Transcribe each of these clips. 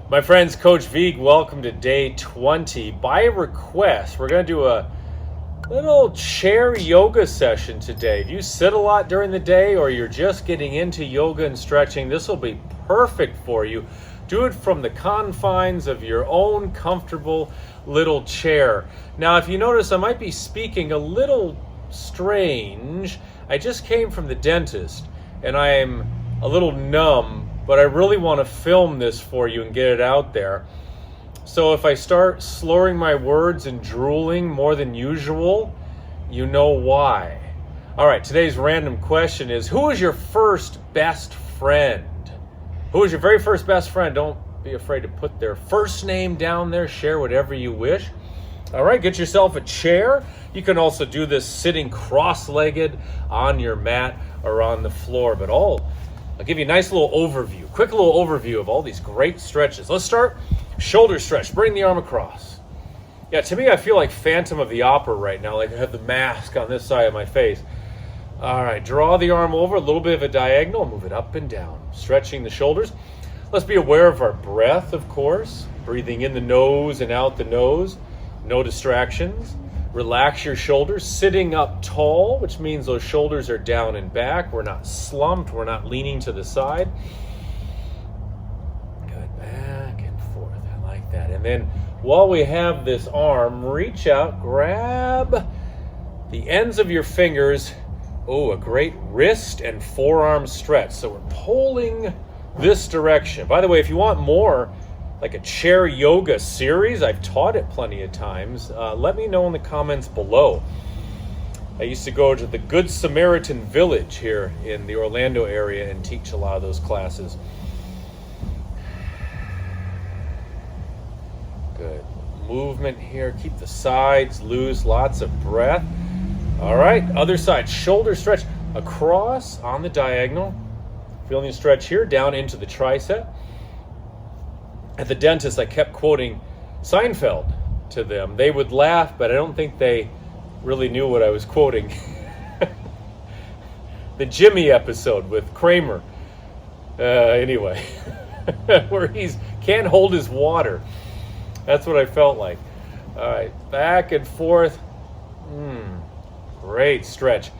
My friends, Coach Vigue, welcome to day 20. By request, we're going to do a little chair yoga session today. If you sit a lot during the day or you're just getting into yoga and stretching, this will be perfect for you. Do it from the confines of your own comfortable little chair. Now, if you notice, I might be speaking a little strange. I just came from the dentist and I am a little numb, but I really want to film this for you and get it out there. So if I start slurring my words and drooling more than usual, you know why. All right, today's random question is, who is your first best friend? Who is your very first best friend? Don't be afraid to put their first name down there. Share whatever you wish. All right, get yourself a chair. You can also do this sitting cross-legged on your mat or on the floor, but I'll give you a nice little overview, quick little overview of all these great stretches. Let's start shoulder stretch. Bring the arm across. Yeah, to me, I feel like Phantom of the Opera right now, like I have the mask on this side of my face. All right, draw the arm over, a little bit of a diagonal, move it up and down, stretching the shoulders. Let's be aware of our breath, of course, breathing in the nose and out the nose, no distractions. Relax your shoulders, sitting up tall, which means those shoulders are down and back. We're not slumped, we're not leaning to the side. Good, back and forth, I like that. And then while we have this arm, reach out, grab the ends of your fingers. Oh, a great wrist and forearm stretch. So we're pulling this direction. By the way, if you want more, like a chair yoga series, I've taught it plenty of times. Let me know in the comments below. I used to go to the Good Samaritan Village here in the Orlando area and teach a lot of those classes. Good. Movement here. Keep the sides loose. Lots of breath. All right. Other side. Shoulder stretch across on the diagonal. Feeling the stretch here down into the tricep. At the dentist, I kept quoting Seinfeld to them. They would laugh, but I don't think they really knew what I was quoting. The Jimmy episode with Kramer. Anyway, where he's can't hold his water. That's what I felt like. All right, back and forth. Great stretch.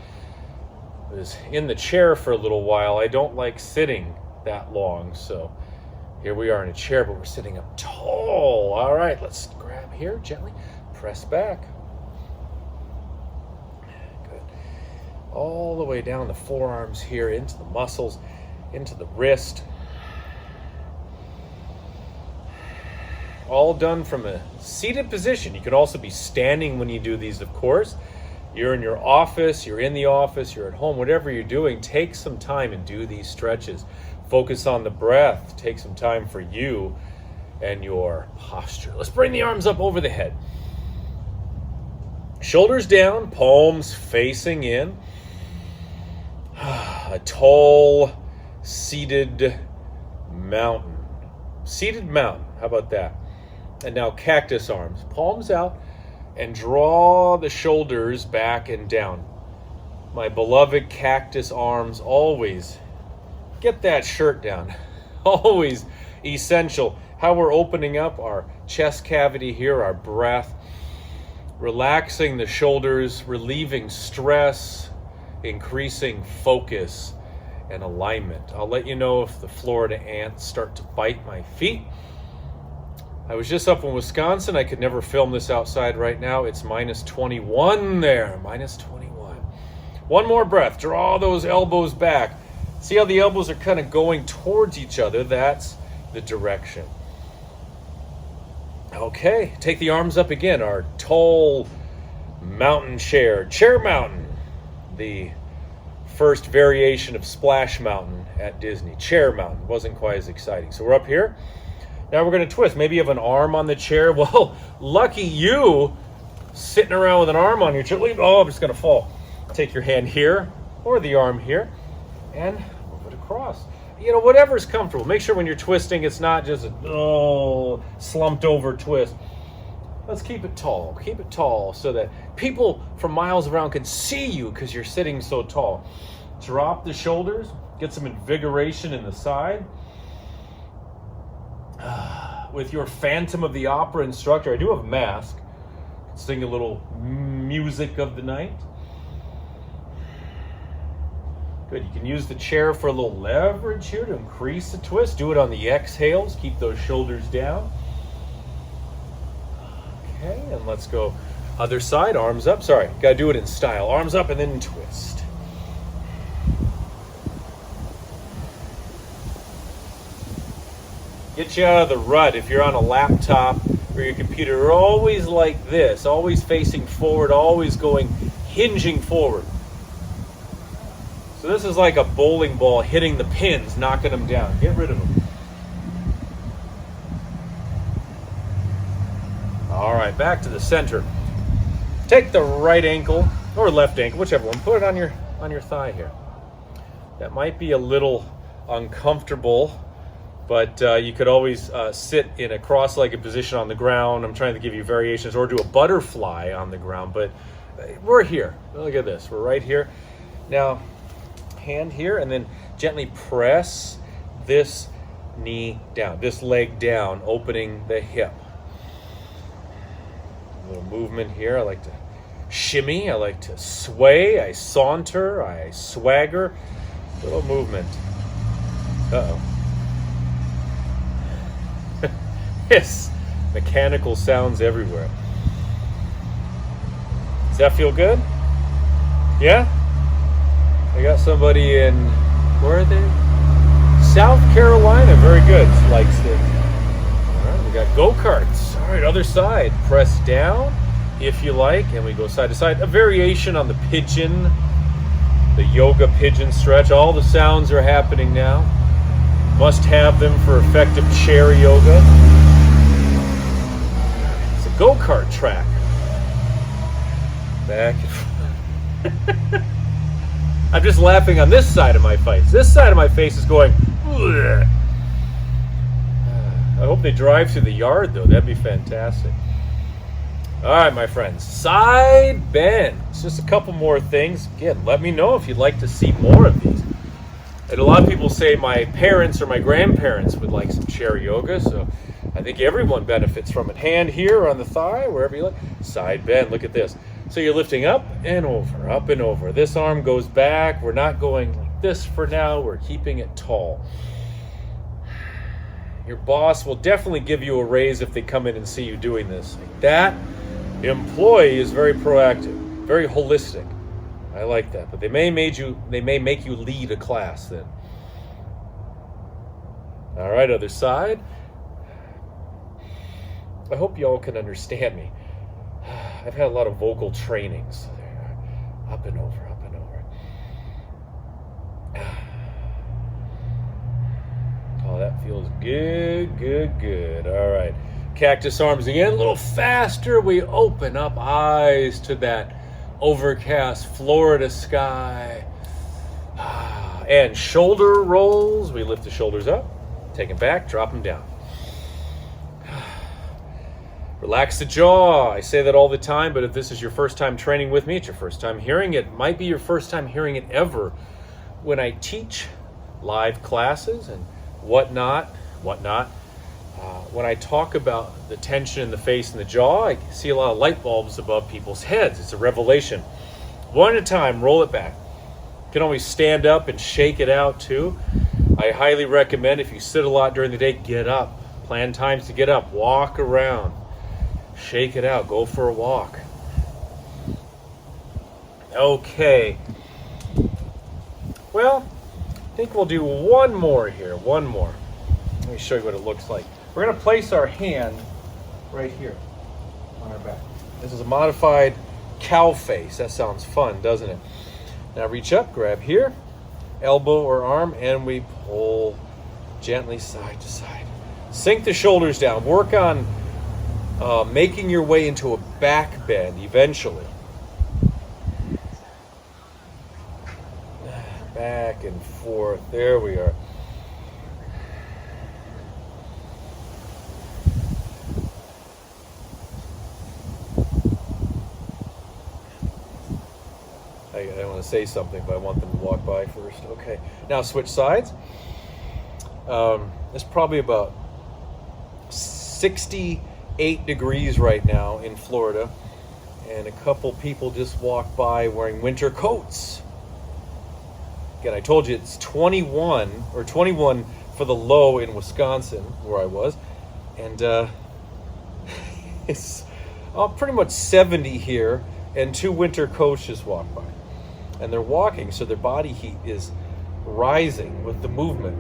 I was in the chair for a little while. I don't like sitting that long, so here we are in a chair, but we're sitting up tall. All right, let's grab here gently, press back. Good. All the way down the forearms here, into the muscles, into the wrist. All done from a seated position. You can also be standing when you do these, of course. You're in your office, you're in the office, you're at home, whatever you're doing, take some time and do these stretches. Focus on the breath. Take some time for you and your posture. Let's bring the arms up over the head. Shoulders down, palms facing in. A tall, seated mountain. Seated mountain. How about that? And now cactus arms. Palms out and draw the shoulders back and down. My beloved cactus arms always. Get that shirt down. Always essential. How we're opening up our chest cavity here, our breath, relaxing the shoulders, relieving stress, increasing focus and alignment. I'll let you know if the Florida ants start to bite my feet. I was just up in Wisconsin. I could never film this outside right now. It's minus 21 there, minus 21. One more breath. Draw those elbows back. See how the elbows are kind of going towards each other? That's the direction. Okay, take the arms up again. Our tall mountain chair. Chair mountain. The first variation of Splash Mountain at Disney. Chair mountain. Wasn't quite as exciting. So we're up here. Now we're going to twist. Maybe you have an arm on the chair. Well, lucky you sitting around with an arm on your chair. Oh, I'm just going to fall. Take your hand here or the arm here and move it across. You know, whatever's comfortable. Make sure when you're twisting, it's not just a slumped over twist. Let's keep it tall. Keep it tall so that people from miles around can see you because you're sitting so tall. Drop the shoulders. Get some invigoration in the side. with your Phantom of the Opera instructor. I do have a mask. Sing a little music of the night. Good. You can use the chair for a little leverage here to increase the twist. Do it on the exhales. Keep those shoulders down. Okay, and let's go other side. Arms up. Sorry, got to do it in style. Arms up and then twist. Get you out of the rut. If you're on a laptop or your computer, always like this, always facing forward, always going, hinging forward. So this is like a bowling ball hitting the pins, knocking them down. Get rid of them. All right, back to the center. Take the right ankle or left ankle, whichever one. Put it on your thigh here. That might be a little uncomfortable, but you could always sit in a cross-legged position on the ground. I'm trying to give you variations, or do a butterfly on the ground, but we're here. Look at this. We're right here. Now, hand here, and then gently press this knee down, this leg down, opening the hip. A little movement here. I like to shimmy. I like to sway. I saunter. I swagger. A little movement. Uh-oh. Yes, mechanical sounds everywhere. Does that feel good? Yeah? I got somebody in, where are they? South Carolina. Very good. Likes it. All right, we got go-karts. All right, other side. Press down if you like, and we go side to side. A variation on the pigeon, the yoga pigeon stretch. All the sounds are happening now. Must have them for effective chair yoga. It's a go-kart track. Back and forth. I'm just laughing on this side of my face. This side of my face is going, ugh. I hope they drive through the yard, though. That'd be fantastic. All right, my friends. Side bend. It's just a couple more things. Again, let me know if you'd like to see more of these. And a lot of people say my parents or my grandparents would like some chair yoga, so I think everyone benefits from it. Hand here on the thigh, wherever you like. Side bend. Look at this. So you're lifting up and over, up and over. This arm goes back. We're not going like this for now. We're keeping it tall. Your boss will definitely give you a raise if they come in and see you doing this. That employee is very proactive, very holistic. I like that. But they may make you lead a class then. All right, other side. I hope you all can understand me. I've had a lot of vocal trainings. So up and over, up and over. Oh, that feels good, good, good. All right. Cactus arms again. A little faster. We open up, eyes to that overcast Florida sky. And shoulder rolls. We lift the shoulders up, take them back, drop them down. Relax the jaw. I say that all the time, but if this is your first time training with me, it's your first time hearing it. It might be your first time hearing it ever. When I teach live classes and whatnot, when I talk about the tension in the face and the jaw, I see a lot of light bulbs above people's heads. It's a revelation. One at a time, roll it back. You can always stand up and shake it out too. I highly recommend, if you sit a lot during the day, get up. Plan times to get up, walk around. Shake it out. Go for a walk. Okay. Well, I think we'll do one more here. One more. Let me show you what it looks like. We're going to place our hand right here on our back. This is a modified cow face. That sounds fun, doesn't it? Now reach up, grab here, elbow or arm, and we pull gently side to side. Sink the shoulders down. Work on making your way into a back bend eventually. Back and forth. There we are. I want to say something, but I want them to walk by first. Okay. Now switch sides. It's probably about 68 degrees right now in Florida, and a couple people just walked by wearing winter coats. Again, I told you it's 21 for the low in Wisconsin, where I was, and it's pretty much 70 here, and two winter coats just walked by. And they're walking, so their body heat is rising with the movement.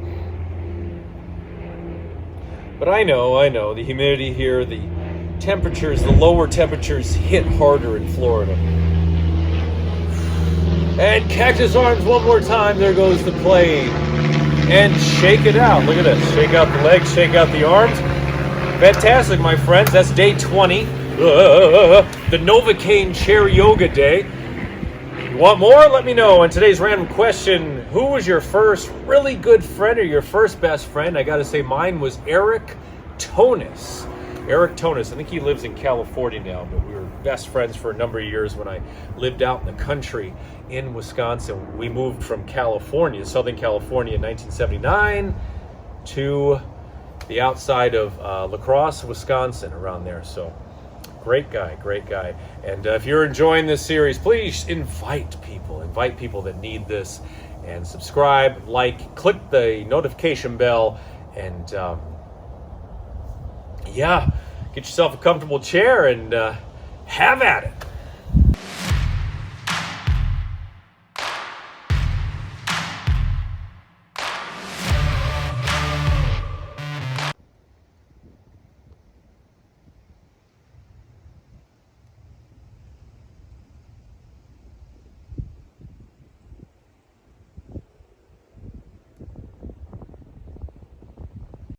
But I know, the humidity here, the temperatures, the lower temperatures hit harder in Florida. And cactus arms one more time, there goes the plane. And shake it out, look at this, shake out the legs, shake out the arms. Fantastic, my friends, that's day 20. The Novocaine Chair Yoga Day. You want more? Let me know. And today's random question, who was your first really good friend or your first best friend? I got to say mine was Eric Tonis. Eric Tonis. I think he lives in California now, but we were best friends for a number of years when I lived out in the country in Wisconsin. We moved from California, Southern California in 1979 to the outside of La Crosse, Wisconsin, around there. So great guy. And if you're enjoying this series, please invite people that need this, and subscribe, like, click the notification bell, and get yourself a comfortable chair and have at it.